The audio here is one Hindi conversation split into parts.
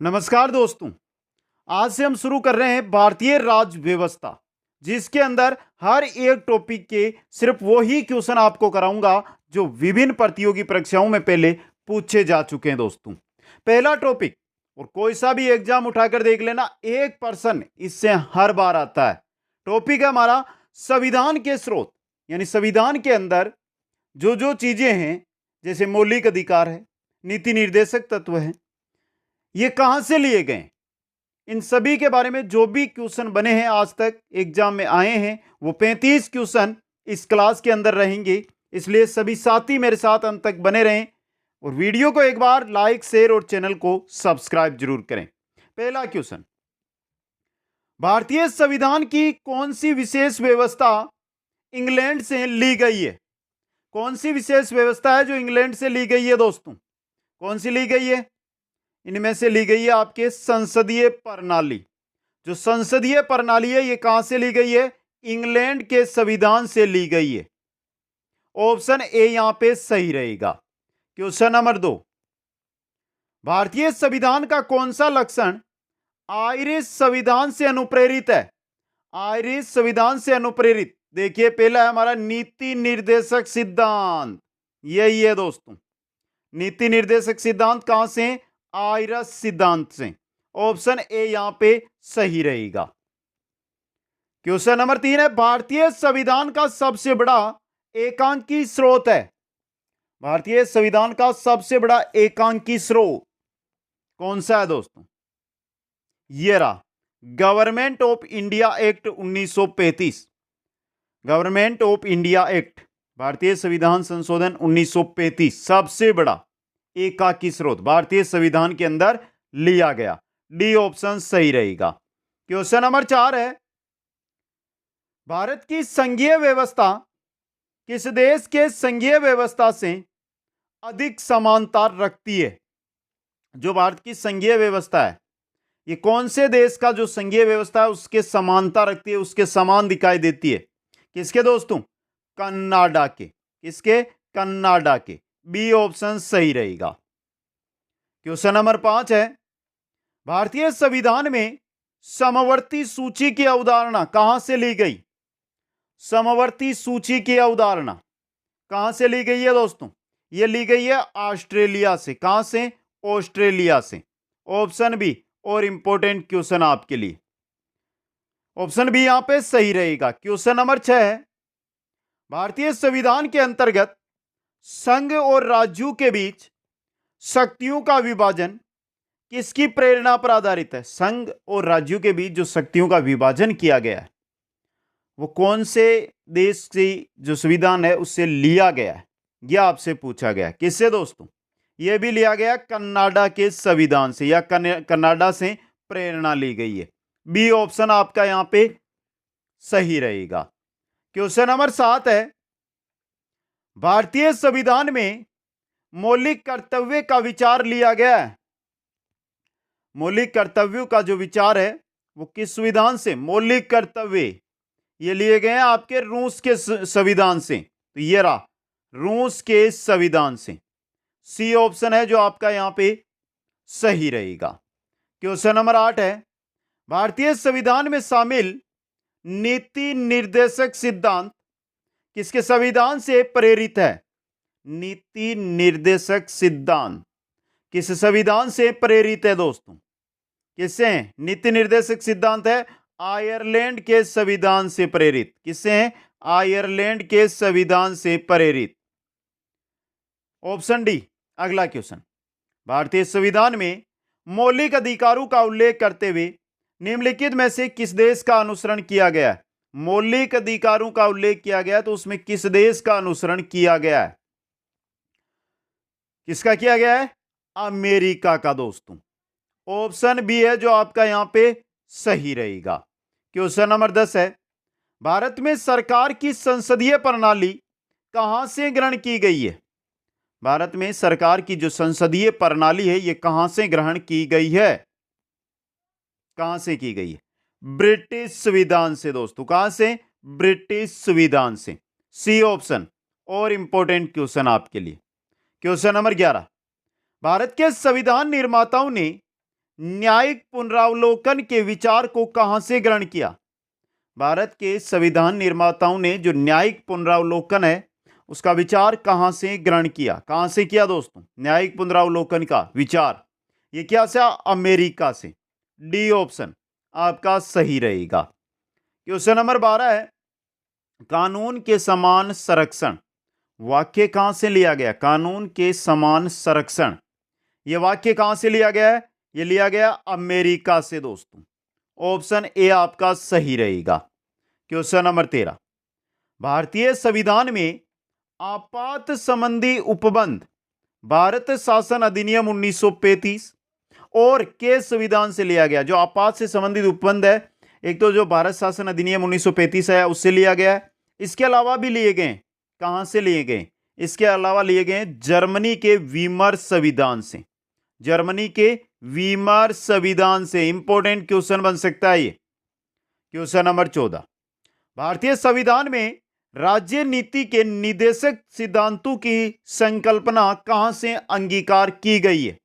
नमस्कार दोस्तों। आज से हम शुरू कर रहे हैं भारतीय राज्य व्यवस्था, जिसके अंदर हर एक टॉपिक के सिर्फ वो ही क्वेश्चन आपको कराऊंगा जो विभिन्न प्रतियोगी परीक्षाओं में पहले पूछे जा चुके हैं दोस्तों। पहला टॉपिक, और कोई सा भी एग्जाम उठाकर देख लेना, 1% इससे हर बार आता है। टॉपिक है हमारा संविधान के स्रोत, यानी संविधान के अंदर जो जो चीजें हैं, जैसे मौलिक अधिकार है, नीति निर्देशक तत्व है, ये कहां से लिए गए। इन सभी के बारे में जो भी क्वेश्चन बने हैं आज तक एग्जाम में आए हैं, वो 35 क्वेश्चन इस क्लास के अंदर रहेंगे। इसलिए सभी साथी मेरे साथ अंत तक बने रहें और वीडियो को एक बार लाइक, शेयर और चैनल को सब्सक्राइब जरूर करें। पहला क्वेश्चन, भारतीय संविधान की कौन सी विशेष व्यवस्था इंग्लैंड से ली गई है? कौन सी विशेष व्यवस्था है जो इंग्लैंड से ली गई है दोस्तों? कौन सी ली गई है? इनमें से ली गई है आपके संसदीय प्रणाली। जो संसदीय प्रणाली है, ये कहां से ली गई है? इंग्लैंड के संविधान से ली गई है। ऑप्शन ए यहां पे सही रहेगा। क्वेश्चन नंबर 2, भारतीय संविधान का कौन सा लक्षण आयरिश संविधान से अनुप्रेरित है? आयरिश संविधान से अनुप्रेरित, देखिए पहला है हमारा नीति निर्देशक सिद्धांत। यही है दोस्तों, नीति निर्देशक सिद्धांत कहां से? आयरिश सिद्धांत से। ऑप्शन ए यहां पे सही रहेगा। क्वेश्चन नंबर 3 है, भारतीय संविधान का सबसे बड़ा एकांकी स्रोत है। भारतीय संविधान का सबसे बड़ा एकांकी स्रोत कौन सा है दोस्तों? ये रहा government of India act 1935। Government of India act, भारतीय संविधान संशोधन 1935 सबसे बड़ा एकाकी स्रोत भारतीय संविधान के अंदर लिया गया। डी ऑप्शन सही रहेगा। क्वेश्चन नंबर 4 है, भारत की संघीय व्यवस्था किस देश के संघीय व्यवस्था से अधिक समानता रखती है? जो भारत की संघीय व्यवस्था है, ये कौन से देश का जो संघीय व्यवस्था है उसके समानता रखती है, उसके समान दिखाई देती है? किसके दोस्तों? कनाडा के। किसके? कनाडा के। बी ऑप्शन सही रहेगा। क्वेश्चन नंबर 5 है, भारतीय संविधान में समवर्ती सूची की अवधारणा कहां से ली गई? समवर्ती सूची की अवधारणा कहां से ली गई है दोस्तों? यह ली गई है ऑस्ट्रेलिया से। कहां से? ऑस्ट्रेलिया से। ऑप्शन बी, और इंपॉर्टेंट क्वेश्चन आपके लिए, ऑप्शन बी यहां पे सही रहेगा। क्वेश्चन नंबर 6 है, भारतीय संविधान के अंतर्गत संघ और राज्यों के बीच शक्तियों का विभाजन किसकी प्रेरणा पर आधारित है? संघ और राज्यों के बीच जो शक्तियों का विभाजन किया गया है, वो कौन से देश से जो संविधान है उससे लिया गया है? यह आपसे पूछा गया। किससे दोस्तों? यह भी लिया गया कनाडा के संविधान से, या कनाडा से प्रेरणा ली गई है। बी ऑप्शन आपका यहां पे सही रहेगा। क्वेश्चन नंबर 7 है, भारतीय संविधान में मौलिक कर्तव्य का विचार लिया गया है। मौलिक कर्तव्यों का जो विचार है वो किस संविधान से? मौलिक कर्तव्य ये लिए गए हैं आपके रूस के संविधान से। तो ये रहा रूस के संविधान से। सी ऑप्शन है जो आपका यहां पे सही रहेगा। क्वेश्चन नंबर 8 है, भारतीय संविधान में शामिल नीति निर्देशक सिद्धांत किसके संविधान से प्रेरित है? नीति निर्देशक सिद्धांत किस संविधान से प्रेरित है दोस्तों? किससे? नीति निर्देशक सिद्धांत है आयरलैंड के संविधान से प्रेरित। किससे है? आयरलैंड के संविधान से प्रेरित। ऑप्शन डी अगला क्वेश्चन, भारतीय संविधान में मौलिक अधिकारों का उल्लेख करते हुए निम्नलिखित में से किस देश का अनुसरण किया गया है? मौलिक अधिकारों का उल्लेख किया गया तो उसमें किस देश का अनुसरण किया गया है? किसका किया गया है? अमेरिका का दोस्तों। ऑप्शन बी है जो आपका यहां पे सही रहेगा। क्वेश्चन नंबर 10 है, भारत में सरकार की संसदीय प्रणाली कहां से ग्रहण की गई है? भारत में सरकार की जो संसदीय प्रणाली है ये कहां से ग्रहण की गई है? कहां से की गई है? ब्रिटिश संविधान से दोस्तों। कहां से? ब्रिटिश संविधान से। सी ऑप्शन, और इंपॉर्टेंट क्वेश्चन आपके लिए। क्वेश्चन नंबर 11, भारत के संविधान निर्माताओं ने न्यायिक पुनरावलोकन के विचार को कहां से ग्रहण किया? भारत के संविधान निर्माताओं ने जो न्यायिक पुनरावलोकन है उसका विचार कहां से ग्रहण किया? कहां से किया दोस्तों न्यायिक पुनरावलोकन का विचार? ये क्या से? अमेरिका से। डी ऑप्शन आपका सही रहेगा। क्वेश्चन नंबर 12 है, कानून के समान संरक्षण वाक्य कहां से लिया गया? कानून के समान संरक्षण, यह वाक्य कहां से लिया गया है? यह लिया गया अमेरिका से दोस्तों। ऑप्शन ए आपका सही रहेगा। क्वेश्चन नंबर 13, भारतीय संविधान में आपात संबंधी उपबंध भारत शासन अधिनियम 1935 और के संविधान से लिया गया? जो आपात से संबंधित उपबंध है, एक तो जो भारत शासन अधिनियम 1935 है उससे लिया गया है, इसके अलावा भी लिए गए। कहां से लिए गए? इसके अलावा लिए गए जर्मनी के वीमर संविधान से। जर्मनी के वीमर संविधान से। इंपॉर्टेंट क्वेश्चन बन सकता है ये। क्वेश्चन नंबर 14, भारतीय संविधान में राज्य नीति के निदेशक सिद्धांतों की संकल्पना कहां से अंगीकार की गई है?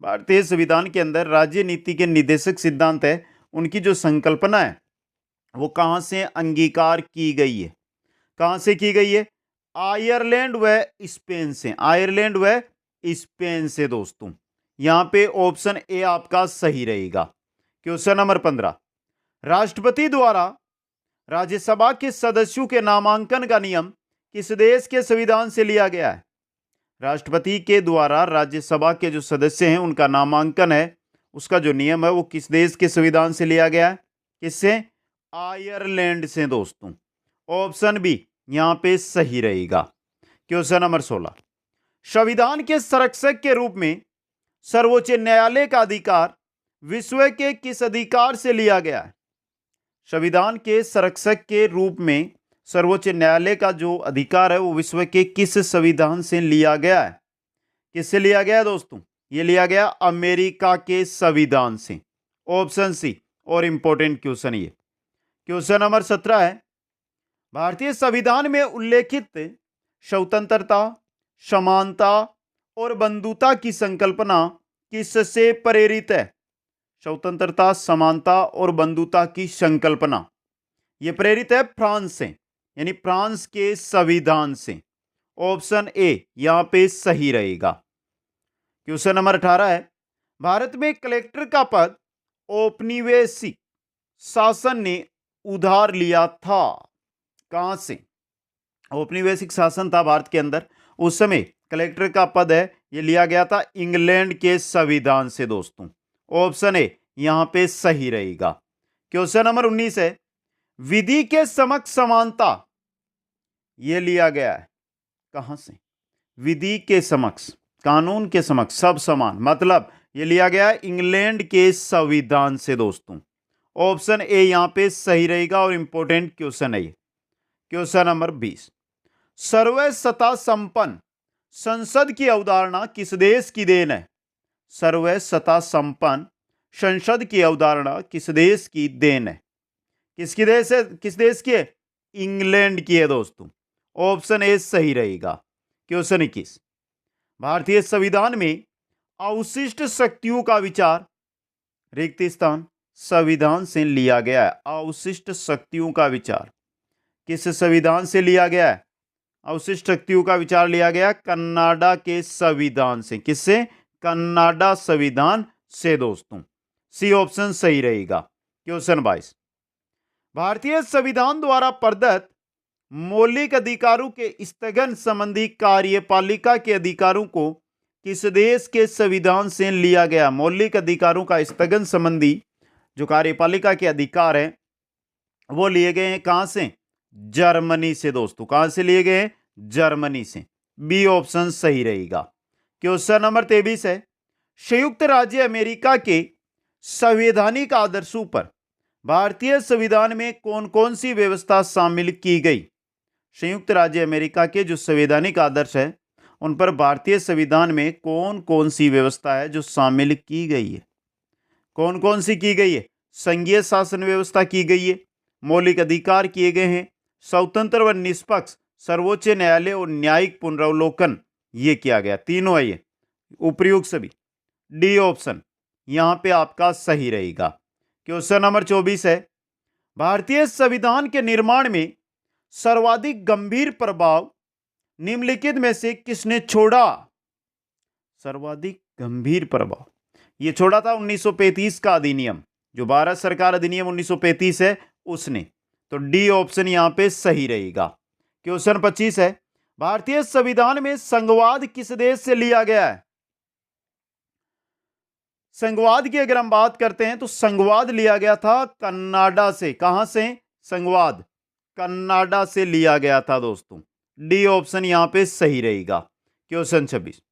भारतीय संविधान के अंदर राज्य नीति के निदेशक सिद्धांत है, उनकी जो संकल्पना है वो कहां से अंगीकार की गई है? कहां से की गई है? आयरलैंड व स्पेन से। आयरलैंड व स्पेन से दोस्तों। यहां पे ऑप्शन ए आपका सही रहेगा। क्वेश्चन नंबर 15, राष्ट्रपति द्वारा राज्यसभा के सदस्यों के नामांकन का नियम किस देश के संविधान से लिया गया है? राष्ट्रपति के द्वारा राज्यसभा के जो सदस्य हैं उनका नामांकन है, उसका जो नियम है वो किस देश के संविधान से लिया गया है? किससे? आयरलैंड से दोस्तों। ऑप्शन बी यहां पे सही रहेगा। क्वेश्चन नंबर 16, संविधान के संरक्षक के रूप में सर्वोच्च न्यायालय का अधिकार विश्व के किस अधिकार से लिया गया है? संविधान के संरक्षक के रूप में सर्वोच्च न्यायालय का जो अधिकार है वो विश्व के किस संविधान से लिया गया है? किससे लिया गया है दोस्तों? ये लिया गया अमेरिका के संविधान से। Option C. और इंपॉर्टेंट क्वेश्चन ये। क्वेश्चन नंबर 17 है, भारतीय संविधान में उल्लेखित स्वतंत्रता, समानता और बंधुता की संकल्पना किससे प्रेरित है? स्वतंत्रता, समानता और बंधुता की संकल्पना यह प्रेरित है फ्रांस से, यानी फ्रांस के संविधान से। ऑप्शन ए यहां पे सही रहेगा। क्वेश्चन नंबर 18 है, भारत में कलेक्टर का पद औपनिवेशिक शासन ने उधार लिया था। कहां से? औपनिवेशिक शासन था भारत के अंदर, उस समय कलेक्टर का पद है ये लिया गया था इंग्लैंड के संविधान से दोस्तों। ऑप्शन ए यहां पे सही रहेगा। क्वेश्चन नंबर 19 है, विधि के समक्ष समानता यह लिया गया है कहां से? विधि के समक्ष, कानून के समक्ष सब समान, मतलब यह लिया गया है इंग्लैंड के संविधान से दोस्तों। ऑप्शन ए यहां पे सही रहेगा और इंपॉर्टेंट क्वेश्चन है ये। क्वेश्चन नंबर 20, सर्वसत्ता संपन्न संसद की अवधारणा किस देश की देन है? सर्वसत्ता संपन्न संसद की अवधारणा किस देश की देन है? किसकी देश है? किस देश की है? इंग्लैंड की है दोस्तों। ऑप्शन ए सही रहेगा। क्वेश्चन 21, भारतीय संविधान में अवशिष्ट शक्तियों का विचार रिक्त स्थान संविधान से लिया गया है। अवशिष्ट शक्तियों का विचार किस संविधान से लिया गया है? अवशिष्ट शक्तियों का विचार लिया गया कनाडा के संविधान से। किससे? कनाडा संविधान से दोस्तों। सी ऑप्शन सही रहेगा। क्वेश्चन 22, भारतीय संविधान द्वारा प्रदत्त मौलिक अधिकारों के स्थगन संबंधी कार्यपालिका के अधिकारों को किस देश के संविधान से लिया गया? मौलिक अधिकारों का स्थगन संबंधी जो कार्यपालिका के अधिकार हैं वो लिए गए हैं कहां से? जर्मनी से दोस्तों। कहां से लिए गए हैं? जर्मनी से। बी ऑप्शन सही रहेगा। क्वेश्चन नंबर 23 है, संयुक्त राज्य अमेरिका के संवैधानिक आदर्शों पर भारतीय संविधान में कौन कौन सी व्यवस्था शामिल की गई? संयुक्त राज्य अमेरिका के जो संवैधानिक आदर्श है उन पर भारतीय संविधान में कौन कौन सी व्यवस्था है जो शामिल की गई है? कौन कौन सी की गई है? संघीय शासन व्यवस्था की गई है, मौलिक अधिकार किए गए हैं, स्वतंत्र व निष्पक्ष सर्वोच्च न्यायालय और न्यायिक पुनरावलोकन ये किया गया। तीनों है ये, उपयुक्त सभी। डी ऑप्शन यहां पे आपका सही रहेगा। क्वेश्चन नंबर 24 है, भारतीय संविधान के निर्माण में सर्वाधिक गंभीर प्रभाव निम्नलिखित में से किसने छोड़ा? सर्वाधिक गंभीर प्रभाव ये छोड़ा था 1935 का अधिनियम, जो भारत सरकार अधिनियम 1935 है उसने। तो डी ऑप्शन यहां पे सही रहेगा। क्वेश्चन 25 है, भारतीय संविधान में संघवाद किस देश से लिया गया है? संघवाद की अगर हम बात करते हैं तो संघवाद लिया गया था कनाडा से। कहां से? संघवाद कनाडा से लिया गया था दोस्तों। डी ऑप्शन यहां पे सही रहेगा। क्वेश्चन 26,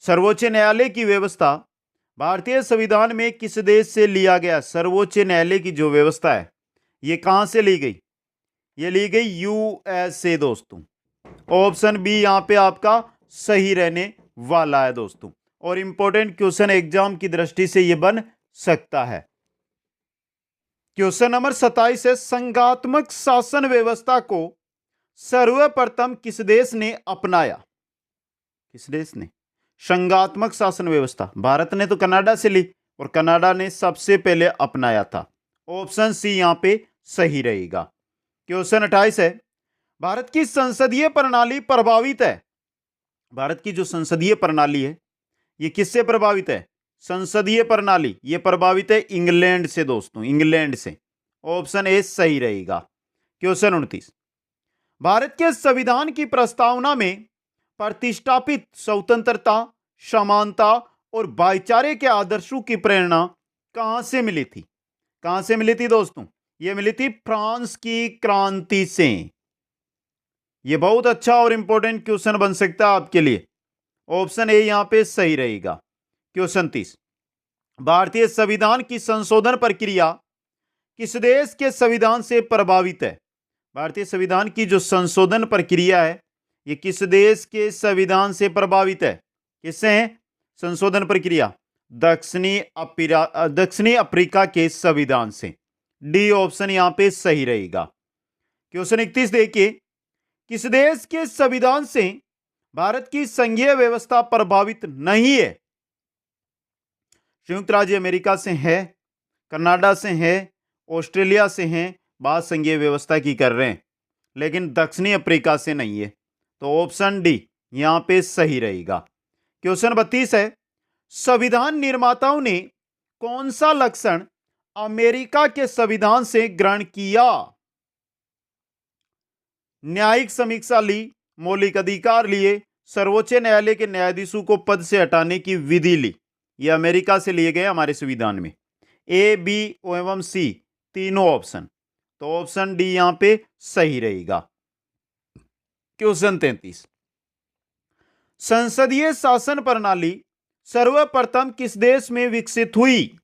सर्वोच्च न्यायालय की व्यवस्था भारतीय संविधान में किस देश से लिया गया? सर्वोच्च न्यायालय की जो व्यवस्था है ये कहां से ली गई? ये ली गई यूएसए दोस्तों। ऑप्शन बी यहां पे आपका सही रहने वाला है दोस्तों, और इंपॉर्टेंट क्वेश्चन एग्जाम की दृष्टि से यह बन सकता है। क्वेश्चन नंबर 27 है, संघात्मक शासन व्यवस्था को सर्वप्रथम किस देश ने अपनाया? किस देश ने संघात्मक शासन व्यवस्था? भारत ने तो कनाडा से ली और कनाडा ने सबसे पहले अपनाया था। ऑप्शन सी यहां पे सही रहेगा। क्वेश्चन 28 है, भारत की संसदीय प्रणाली प्रभावित है। भारत की जो संसदीय प्रणाली है ये किससे प्रभावित है? संसदीय प्रणाली ये प्रभावित है इंग्लैंड से दोस्तों, इंग्लैंड से। ऑप्शन ए सही रहेगा। क्वेश्चन 29, भारत के संविधान की प्रस्तावना में प्रतिष्ठापित स्वतंत्रता, समानता और भाईचारे के आदर्शों की प्रेरणा कहां से मिली थी? कहां से मिली थी दोस्तों? यह मिली थी फ्रांस की क्रांति से। यह बहुत अच्छा और इंपॉर्टेंट क्वेश्चन बन सकता है आपके लिए। ऑप्शन ए यहां पे सही रहेगा। क्वेश्चन 30, भारतीय संविधान की संशोधन प्रक्रिया किस देश के संविधान से प्रभावित है? भारतीय संविधान की जो संशोधन प्रक्रिया है ये किस देश के संविधान से प्रभावित है? किससे है संशोधन प्रक्रिया? दक्षिणी अफ्रीका के संविधान से। डी ऑप्शन यहां पे सही रहेगा। क्वेश्चन 31 देखिए, किस देश के संविधान से भारत की संघीय व्यवस्था प्रभावित नहीं है? संयुक्त राज्य अमेरिका से है, कनाडा से है, ऑस्ट्रेलिया से है, बात संघीय व्यवस्था की कर रहे हैं, लेकिन दक्षिणी अफ्रीका से नहीं है। तो ऑप्शन डी यहां पे सही रहेगा। क्वेश्चन 32 है, संविधान निर्माताओं ने कौन सा लक्षण अमेरिका के संविधान से ग्रहण किया? न्यायिक समीक्षा ली, मौलिक अधिकार लिए, सर्वोच्च न्यायालय के न्यायाधीशों को पद से हटाने की विधि ली। यह अमेरिका से लिए गए हमारे संविधान में। ए, बी एवं सी तीनों ऑप्शन। तो ऑप्शन डी यहां पे सही रहेगा। क्वेश्चन 33, संसदीय शासन प्रणाली सर्वप्रथम किस देश में विकसित हुई?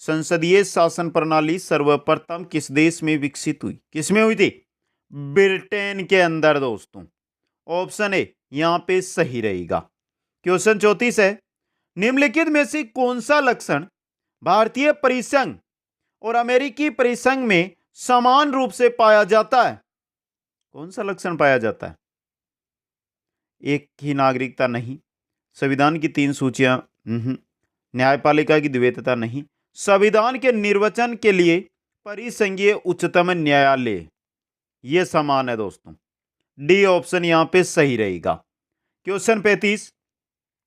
संसदीय शासन प्रणाली सर्वप्रथम किस देश में विकसित हुई? किसमें हुई थी? ब्रिटेन के अंदर दोस्तों। ऑप्शन ए यहां पे सही रहेगा। क्वेश्चन 34 है, निम्नलिखित में से कौन सा लक्षण भारतीय परिसंघ और अमेरिकी परिसंघ में समान रूप से पाया जाता है? कौन सा लक्षण पाया जाता है? एक ही नागरिकता नहीं, संविधान की 3 सूचियां न्यायपालिका की द्वैतता नहीं, संविधान के निर्वचन के लिए परिसंघीय उच्चतम न्यायालय, यह समान है दोस्तों। डी ऑप्शन यहां पे सही रहेगा। क्वेश्चन 35,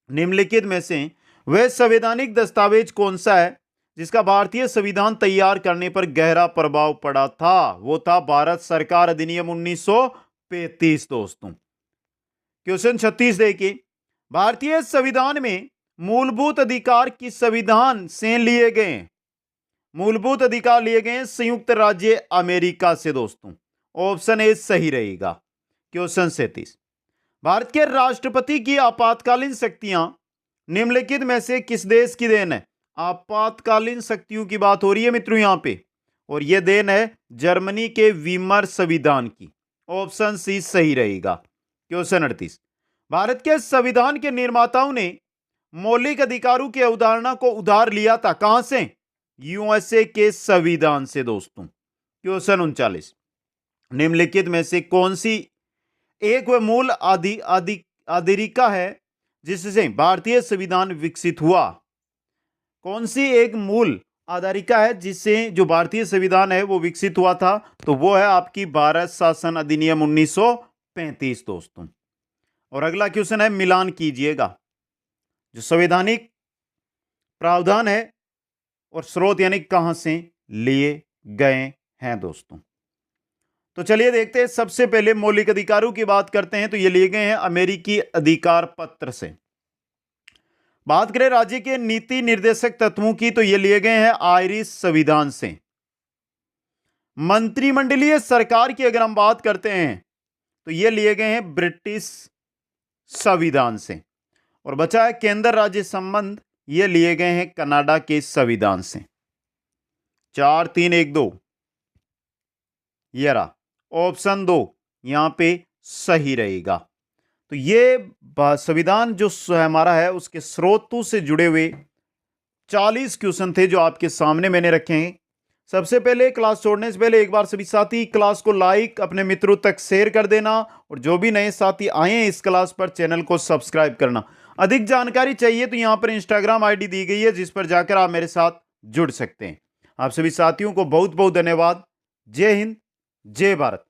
निम्नलिखित में से वह संवैधानिक दस्तावेज कौन सा है जिसका भारतीय संविधान तैयार करने पर गहरा प्रभाव पड़ा था? वो था भारत सरकार अधिनियम 1935 दोस्तों। क्वेश्चन 36 देखिए, भारतीय संविधान में मूलभूत अधिकार किस संविधान से लिए गए? मूलभूत अधिकार लिए गए संयुक्त राज्य अमेरिका से दोस्तों। ऑप्शन ए सही रहेगा। क्वेश्चन 37, भारत के राष्ट्रपति की आपातकालीन शक्तियां निम्नलिखित में से किस देश की देन है? आपातकालीन शक्तियों की बात हो रही है मित्रों यहां पे, और यह देन है जर्मनी के वीमर संविधान की। ऑप्शन सी सही रहेगा। क्वेश्चन 38, भारत के संविधान के निर्माताओं ने मौलिक अधिकारों की अवधारणा को उधार लिया था कहां से? यूएसए के संविधान से दोस्तों। क्वेश्चन 39, निम्नलिखित में से कौन सी एक वह मूल आधिरिका है जिससे भारतीय संविधान विकसित हुआ? कौन सी एक मूल आधारिका है जिससे जो भारतीय संविधान है वो विकसित हुआ था? तो वो है आपकी भारत शासन अधिनियम 1935 दोस्तों। और अगला क्वेश्चन है, मिलान कीजिएगा जो संवैधानिक प्रावधान है और स्रोत यानी कहां से लिए गए हैं दोस्तों। तो चलिए देखते हैं, सबसे पहले मौलिक अधिकारों की बात करते हैं तो ये लिए गए हैं अमेरिकी अधिकार पत्र से। बात करें राज्य के नीति निर्देशक तत्वों की तो ये लिए गए हैं आयरिश संविधान से। मंत्रिमंडलीय सरकार की अगर हम बात करते हैं तो ये लिए गए हैं ब्रिटिश संविधान से। और बचा है केंद्र राज्य संबंध, ये लिए गए हैं कनाडा के संविधान से। 4 3 1 2 ये रहा ऑप्शन 2 यहां पे सही रहेगा। तो ये संविधान जो हमारा है उसके स्रोतों से जुड़े हुए 40 क्वेश्चन थे जो आपके सामने मैंने रखे हैं। सबसे पहले क्लास छोड़ने से पहले एक बार सभी साथी क्लास को लाइक अपने मित्रों तक शेयर कर देना, और जो भी नए साथी आए हैं इस क्लास पर चैनल को सब्सक्राइब करना। अधिक जानकारी चाहिए तो यहां पर इंस्टाग्राम आईडी दी गई है जिस पर जाकर आप मेरे साथ जुड़ सकते हैं। आप सभी साथियों को बहुत बहुत धन्यवाद। जय हिंद, जय भारत।